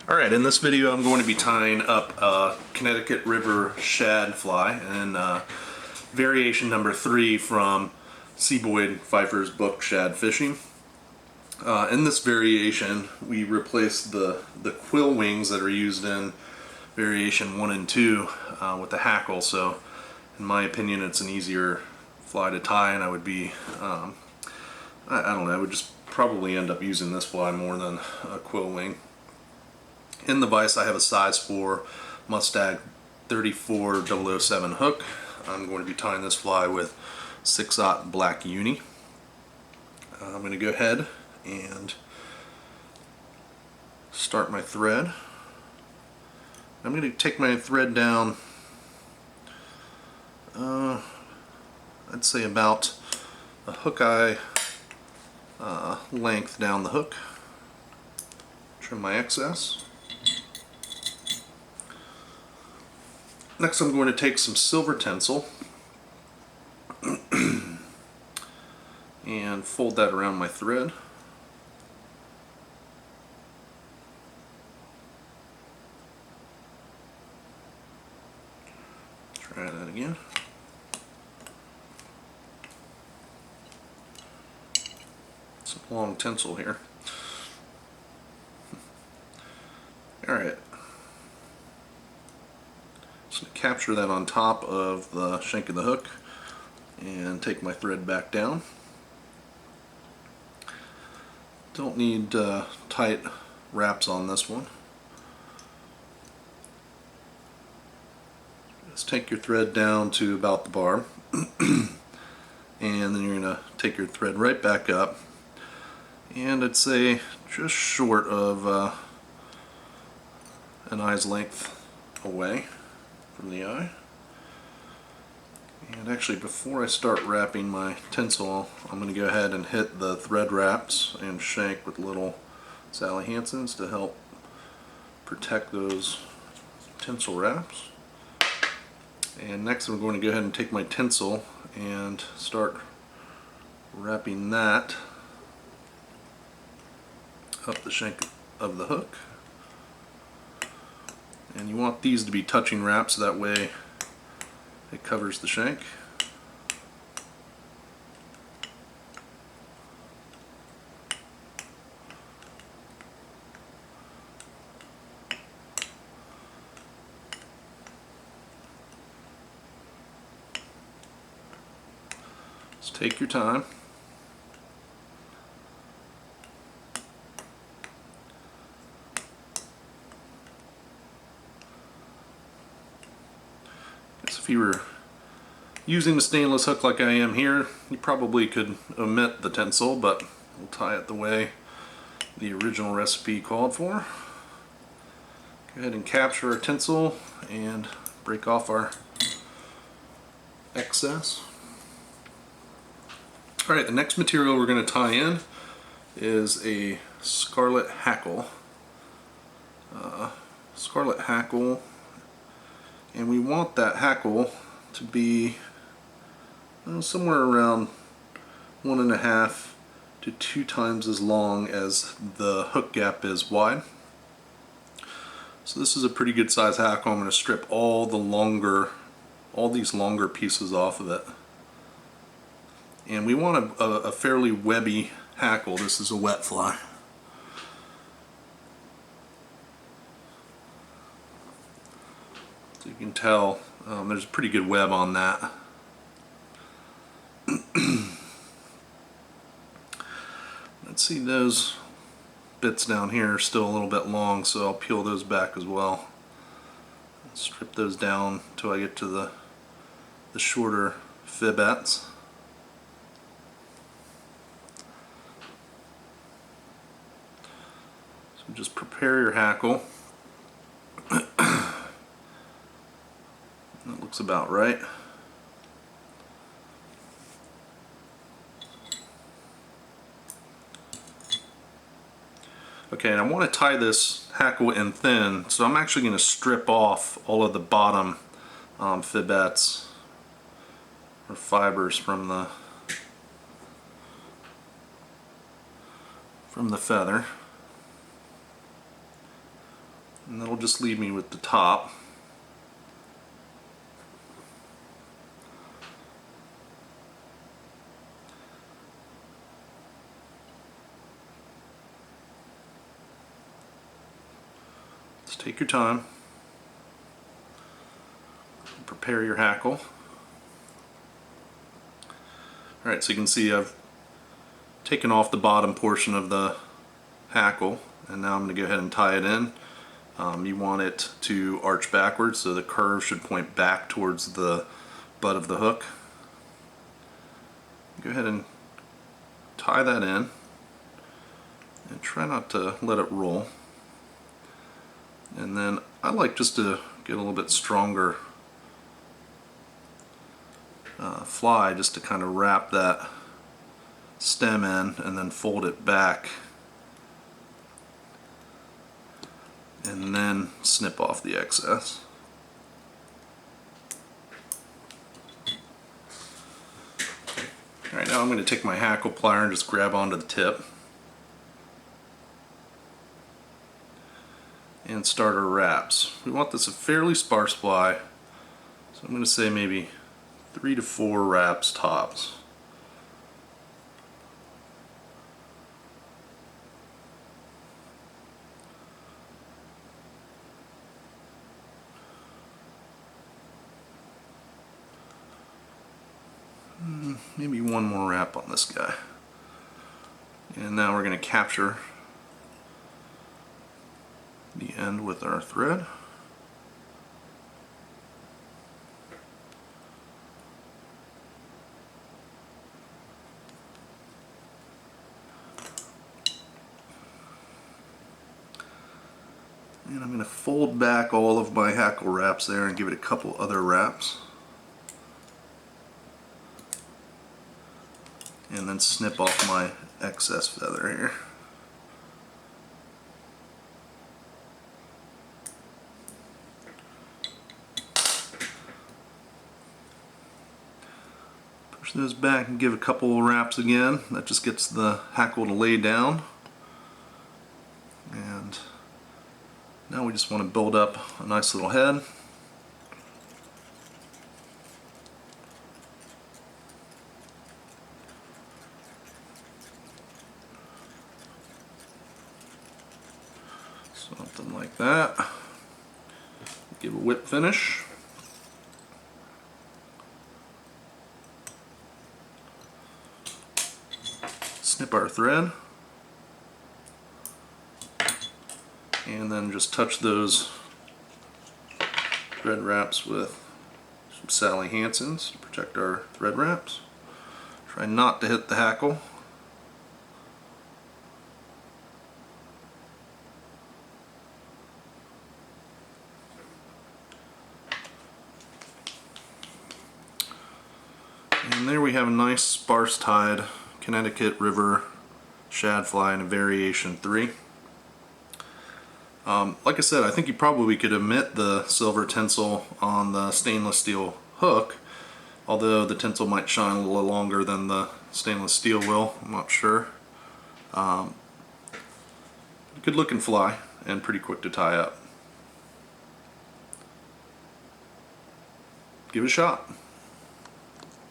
Alright, in this video I'm going to be tying up a Connecticut River Shad Fly and variation number 3 from Pfeiffer's book Shad Fishing. In this variation we replaced the quill wings that are used in variation 1 and 2 with the Hackle, so in my opinion it's an easier fly to tie, and I would be, I don't know, I would just probably end up using this fly more than a quill wing. In the vise I have a size 4 Mustang 34007 hook. I'm going to be tying this fly with 6/0 black uni. I'm going to go ahead and start my thread. I'm going to take my thread down, I'd say about a hook eye length down the hook. Trim my excess. Next I'm going to take some silver tinsel and fold that around my thread. Try that again. Some long tinsel here. Alright. Just going to capture that on top of the shank of the hook and take my thread back down. Don't need tight wraps on this one. Just take your thread down to about the barb and then you're going to take your thread right back up, and I'd say just short of an eye's length away from the eye. And actually, before I start wrapping my tinsel, I'm going to go ahead and hit the thread wraps and shank with little Sally Hansen's to help protect those tinsel wraps. And next I'm going to go ahead and take my tinsel and start wrapping that up the shank of the hook. And you want these to be touching wraps, so that way it covers the shank. Just take your time. If you were using a stainless hook like I am here, you probably could omit the tinsel, but we'll tie it the way the original recipe called for. Go ahead and capture our tinsel and break off our excess. Alright, the next material we're going to tie in is a Scarlet Hackle. Scarlet Hackle. And we want that hackle to be somewhere around 1.5 to 2 times as long as the hook gap is wide. So this is a pretty good size hackle. I'm going to strip all these longer pieces off of it. And we want a fairly webby hackle. This is a wet fly. You can tell there's a pretty good web on that. Let's see, those bits down here are still a little bit long, so I'll peel those back as well. Strip those down until I get to the shorter fibbettes. So just prepare your hackle. That looks about right. Okay, and I want to tie this hackle in thin, so I'm actually going to strip off all of the bottom fibbettes or fibers from the feather. And that'll just leave me with the top. Just take your time. Prepare your hackle. Alright, so you can see I've taken off the bottom portion of the hackle, and now I'm going to go ahead and tie it in. You want it to arch backwards, so the curve should point back towards the butt of the hook. Go ahead and tie that in, and try not to let it roll. And then I like just to get a little bit stronger fly, just to kind of wrap that stem in and then fold it back and then snip off the excess. Alright, now I'm going to take my hackle plier and just grab onto the tip and start our wraps. We want this a fairly sparse fly, so I'm going to say maybe 3 to 4 wraps tops. Maybe one more wrap on this guy. And now we're going to capture the end with our thread. And I'm going to fold back all of my hackle wraps there and give it a couple other wraps. And then snip off my excess feather here. Push those back and give a couple of wraps again. That just gets the hackle to lay down. And now we just want to build up a nice little head. Something like that. Give a whip finish. Snip our thread. And then just touch those thread wraps with some Sally Hansen's to protect our thread wraps. Try not to hit the hackle. And there we have a nice sparse tied Connecticut River Shad Fly in a variation 3. Like I said, I think you probably could omit the silver tinsel on the stainless steel hook, although the tinsel might shine a little longer than the stainless steel will. I'm not sure. Good looking fly and pretty quick to tie up. Give it a shot.